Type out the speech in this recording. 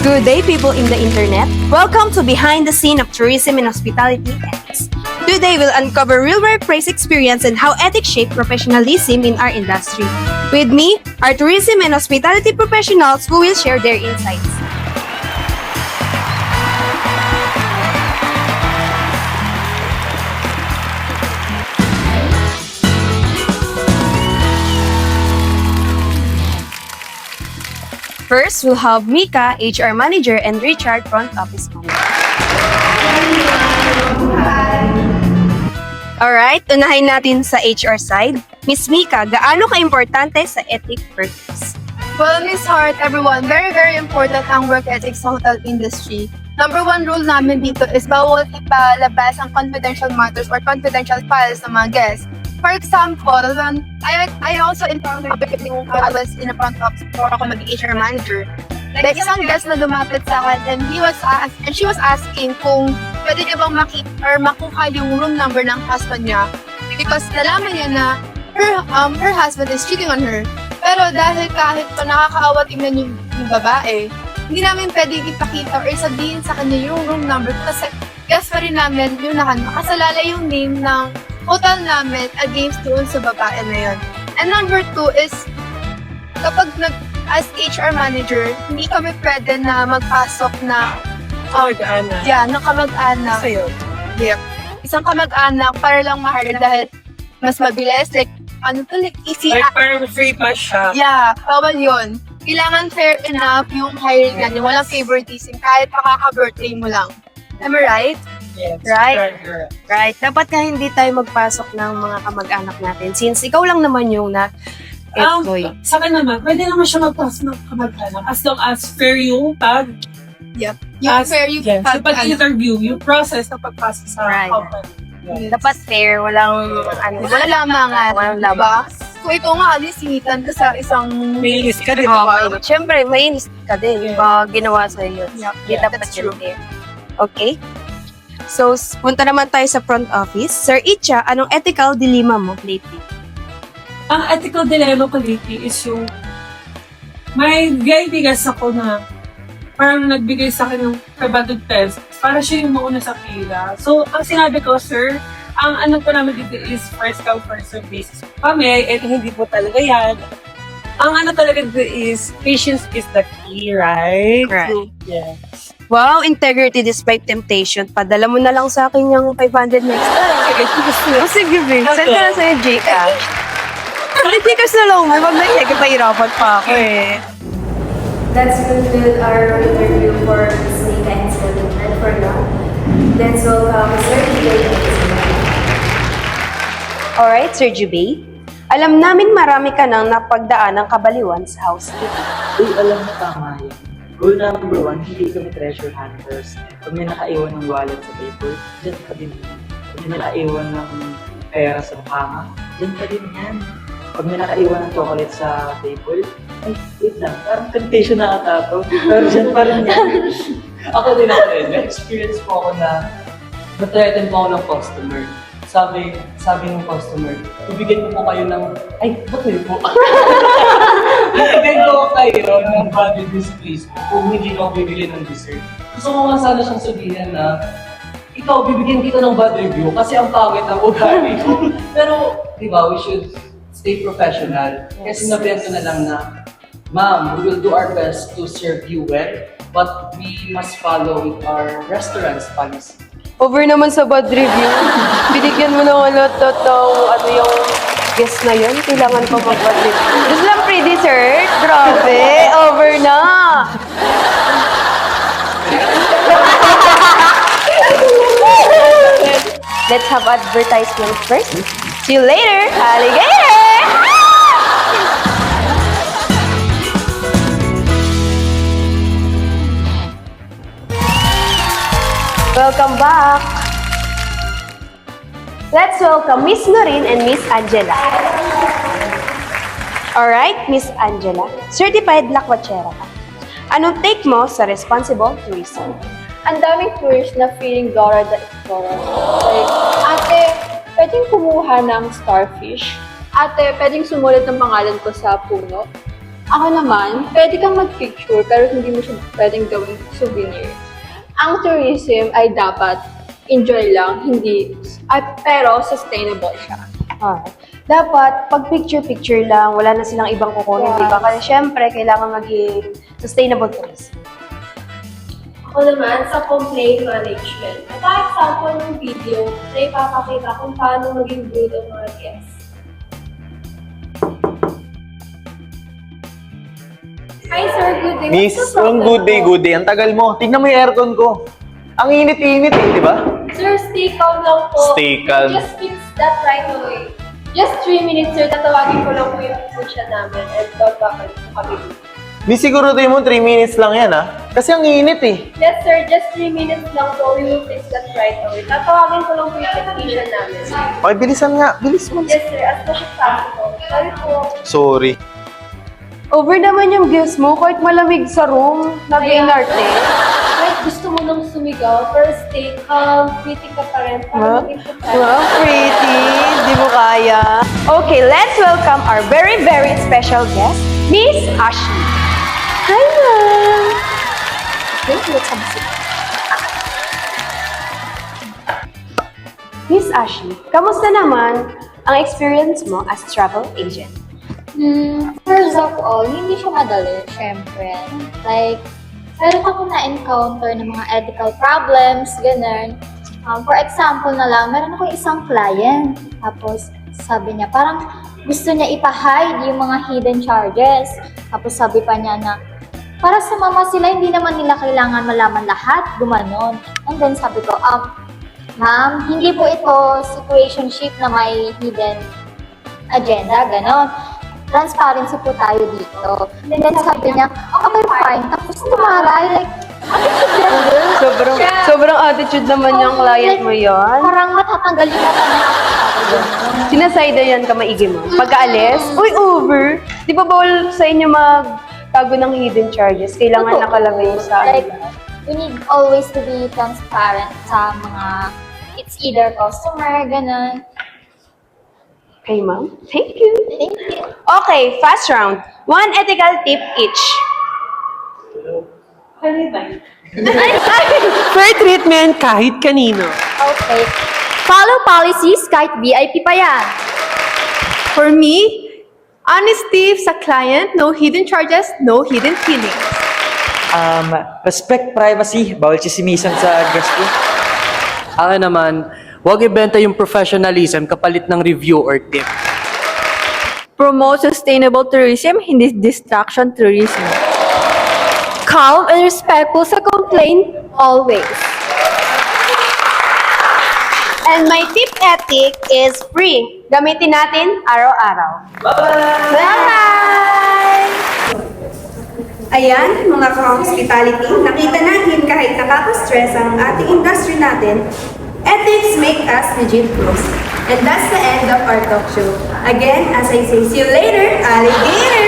Good day, people in the internet. Welcome to Behind the Scene of Tourism and Hospitality Ethics. Today, we'll uncover real workplace experience and how ethics shape professionalism in our industry. With me are tourism and hospitality professionals who will share their insights. First, we'll have Mika, HR Manager, and Richard, Front Office Manager. Alright, unahin natin sa HR side. Miss Mika, gaano ka-importante sa ethic workplace? Well, Miss Hart, everyone, very, very important ang work ethics sa hotel industry. Number one rule namin dito is bawal ipalabas ang confidential matters or confidential files ng mga guests. For example, I also encountered when I was in a front office before ako maging HR manager. Like, isang guest na lumapit sa akin and she was asking kung pwede niya bang makita or makuha yung room number ng husband niya because nalaman niya na her husband is cheating on her. Pero dahil kahit pa nakakaawa tingnan yung babae, hindi namin pwede ipakita or sabihin sa kanya yung room number kasi guess pa rin namin yung nakasalala yung name ng hotel namin against doon sa babae na yun. And number two is, kapag as HR manager, hindi kami pwede na magpasok na kamag-anak. Yeah, na kamag-anak. Sa'yo. Yeah. Isang kamag-anak para lang ma-hire dahil mas mabilis. Like easy. Like parang free pass siya. Yeah, bawal yun. Kailangan fair enough yung hiring natin. Walang favoritism kahit makaka-birthday mo lang. Am I right? Yes. Right. Dapat nga hindi tayo magpasok ng mga kamag-anak natin since ikaw lang naman yung na-employ. Sa akin naman, pwede naman siya magpasok ng kamag-anak as long as fair yung tag. Yep. Yung fair yung yes, sa pag-interview, yung process na pagpasok sa Right. company. Yes. Dapat fair, walang wala lamangan. Walang Diba? lamangan. So ito nga, sinitan ka sa isang May list ka din. Siyempre, mainis ka din. Yeah. Pag ginawa sa'yo yun. Yep. Hindi Yeah, dapat that's yun true. fair. Okay? So, punta naman tayo sa front office. Sir Itcha, anong ethical dilemma mo lately? Ang ethical dilemma ko lately is yung may bigas ako na parang nagbigay sa akin ng 500 pesos para siya yung mauna sa pila. So, ang sinabi ko, sir, ang ano po namin dito is first come, first serve basis kami, and hindi po talaga yan. Ang ano talaga dito is patience is the key, right? Right. Yeah. Wow, integrity despite temptation. Padala mo na lang sa akin yung 500 next time. O sige, babe. Send ka na sa'yo, Gcash. Hindi, Gcash na lang. Wag na check. Pahirapan pa ako eh. Let's conclude our interview for Ms. Nika and Sir Richard for now. Let's welcome Sir Jubei and Ms. Nika. Alright, Sir Jubei. Alam namin marami ka nang napagdaan ng kabaliwan sa housekeeping. Uy, alam mo tama yun. Rule number 1, hindi kami treasure hunters. Pag may nakaiwan ng wallet sa table, dyan ka din yan. Pag may nakaiwan ng pera sa kama, dyan ka din yan. Pag may nakaiwan ng chocolate sa table, ay, wait lang, parang temptation na ata to. Pero dyan pa rin yan. Ako din ako rin. Na-experience po ako na na-threaten po ako ng customer. Sabi ng customer, bibigyan ko po kayo ng, ay, bakit po? Bibigyan ko kayo ng body displays kung hindi ko bibigyan ng dessert. Gusto ko nga sana siyang sabihin na, ikaw, bibigyan kita ng bad review kasi ang pangit ng ugali. Pero, di ba, we should stay professional. Kasi sinabihan ko na lang na, ma'am, we will do our best to serve you well, but we must follow with our restaurant's policy. Over naman sa bad review. Binigyan mo ng ano yung guest na yun. Kailangan pa mag-bad review. Gusto lang free dessert? Grabe, over na. Let's have advertisement first. See you later, alligator! Welcome back! Let's welcome Miss Noreen and Miss Angela. Alright, Miss Angela, certified lakwachera ka. Anong take mo sa responsible tourism? Ang daming tourists na feeling Dora the Explorer. Like, ate, pwedeng kumuha ng starfish? Ate, pwedeng sumulat ng pangalan ko sa puno? Ako naman, pwede kang mag-picture pero hindi mo siya pwedeng gawing souvenir. Ang tourism ay dapat enjoy lang, hindi, pero sustainable siya. Dapat, pag picture-picture lang, wala na silang ibang kukunin, Yeah. di ba? Kasi syempre, kailangan maging sustainable tourism. Ako naman sa complaint management. Pa-example ng video na ipapakita kung paano maging rude ang mga guests. Hi sir, good day. Miss, What's the ang problem good day. Ang tagal mo. Tignan mo yung aircon ko. Ang init-init eh, di ba? Sir, stay calm lang po. Stay calm. Just fix that right away. Just 3 minutes, sir. Tatawagin ko lang po yung physician namin and babakal po kami. Miss, siguro mo 3 minutes lang yan ah. Kasi ang init eh. Yes, sir. Just 3 minutes lang po. We will fix that right away. Tatawagin ko lang po yung technician namin. Okay, bilisan nga. Bilis mo. Yes, sir. As much as possible. Sorry po. Sorry. Over naman yung gifts mo, kahit malamig sa room, nag-inarte. Kahit gusto mo nang sumigaw, pero stay calm, pretty ka pa rin. Para maging successful. Wow, pretty. Di mo kaya. Okay, let's welcome our very, very special guest, Miss Ashley. Hi, ma'am. Okay, let's have a seat. Miss Ashley, kamusta naman ang experience mo as travel agent? First of all, hindi siya madali, syempre. Like, meron ako na-encounter ng mga ethical problems, ganun. For example na lang, meron ako isang client. Tapos, sabi niya, parang gusto niya ipa-hide yung mga hidden charges. Tapos sabi pa niya na, para sumama sila, hindi naman nila kailangan malaman lahat, gumanon. And then sabi ko, ma'am, hindi po ito situationship na may hidden agenda, ganon. Transparency po tayo dito. And then sabi niya, okay, fine. Tapos tumaray, like, attitude level. Sobrang attitude naman yung client mo yon. Parang matatanggal yung mata niya. Sinasaydayan ka maigi mo. Pagkaalis, uy, over. Di ba bawal sa inyo magtago ng hidden charges? Kailangan Totoo. nakalagay sa Like, you need always to be transparent sa mga, it's either customer, ganun. Okay, ma'am. Thank you. Thank you. Okay, fast round. 1 ethical tip each. Fair treatment kahit kanino. Okay. Follow policies kahit VIP pa yan. For me, honesty sa client, no hidden charges, no hidden feelings. Respect privacy. Bawal chisimisan sa guest ko. Akin naman, huwag ibenta yung professionalism kapalit ng review or tip. Promote sustainable tourism, hindi distraction tourism. Calm and respectful sa complaint, always. And my tip ethic is free. Gamitin natin araw-araw. Bye! Ayan, mga ka-hospitality, nakita natin kahit nakaka-stress ang ating industry natin, ethics make us legit pros. And that's the end of our talk show. Again, as I say, see you later, alligator!